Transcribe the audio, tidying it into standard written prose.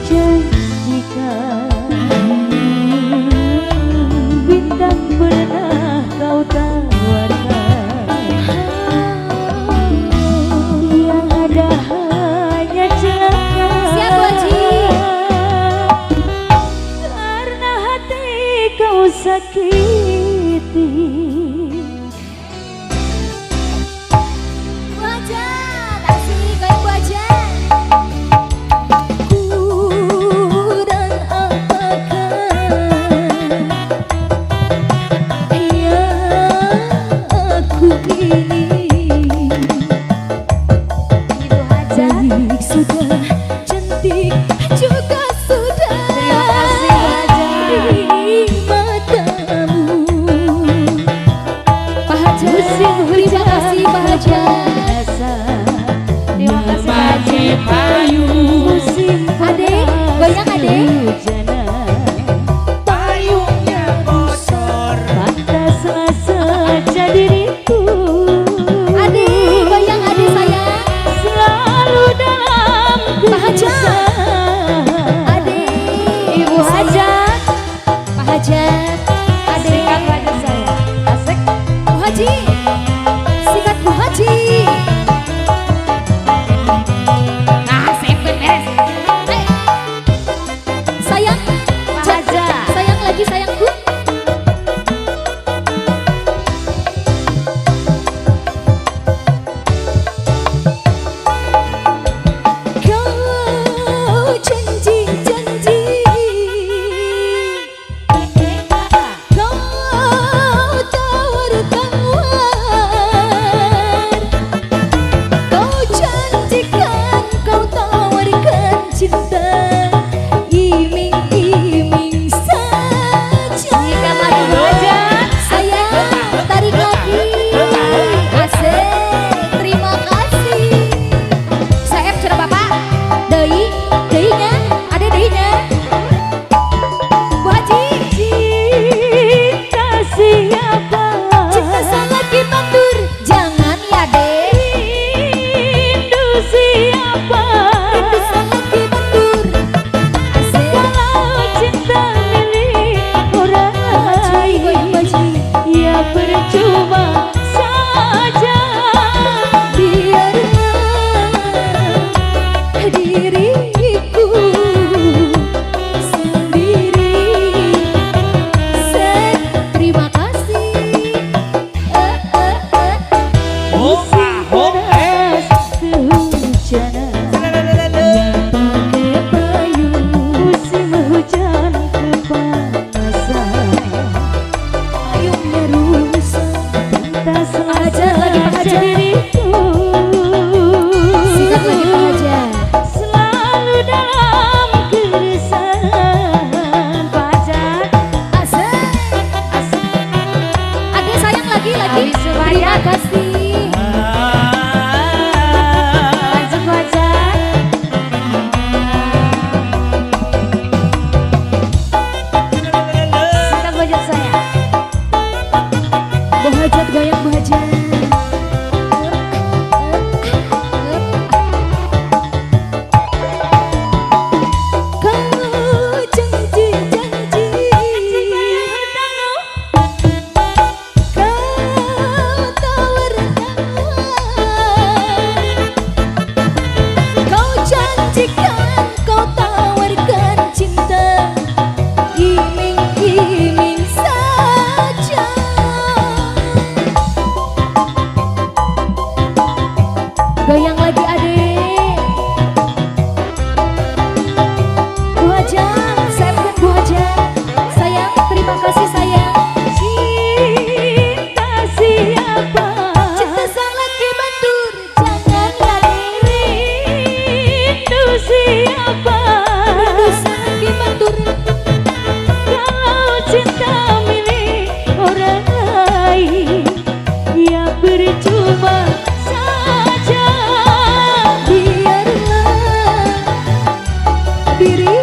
janjikan bintang pernah kau tawarkan, yang ada hanya celaka. Siap Haji. Karena hati kau sakiti. Bu Haja, taksi goyang Bu Haja. Kurang apakah yang aku ini? Ibu Haja. Baik sudah, cantik juga sudah. Terima kasih, Bu Haja. Di matamu. Pak Haja. Musim Terima kasih Pak Haja. Terima kasih Pak Haji. Musim Adek, goyang Adek. hujanan, Payungnya bocor. pantaslah saja diriku. Adek, goyang Adek sayang. Selalu dalam Pak Haja. keresahan. Adek. Ibu Haja. Pak Haja. Adek. Sikat wajah saya. Asik. Bu Haji. Sikat Bu Haji. Nah, sip beres. Sayang. Pak Haja. Sayang lagi sayangku. Kau janji-janji, kau tawar-tawar, kau janjikan, kau tawarkan cinta, iming-iming saja. Sikat lagi Bu Haja. Sayang, tarik lagi. Asik. Terima kasih. Saeb cerah Bapak. Deui, deuinya, ada deuinya. Bu Haji. Cinta siapa? Cinta salah dibandur, jangan ya deh. Rindu siapa? Rindu salah dibandur. Asik. Kalau cinta milik orang Haji, goyang Bu Haji. ya percuma saja. Biarlah diriku sendiri. Terima kasih. Musim Panas kehujanan, pakai payung musim hujan kepanasan, payungnya rusak, pantaslah Haja, lagi Pak Haja. diriku. Sikat lagi Pak Haja. Selalu dalam keresahan. Pak Haja. Asik. Adek sayang lagi. Abi Suraya. Terima kasih. Lanjut Pak Haja. Sikat wajah saya. Bu Hajat goyang Bu Hajat. Kau janji-janji, kau tawar-tawar, kau janjikan, kau tawarkan cinta, iming-iming saja. Goyang lagi adek. Bu Hajat, saya bukan Bu Hajat. Sayang, terima kasih sayang. Cinta siapa? Cinta sangat dibandur, jangan ya deh. Rindu siapa? Rindu sangat dibandur. Kalau cinta milik orang lain ya percuma saja. Biarlah diri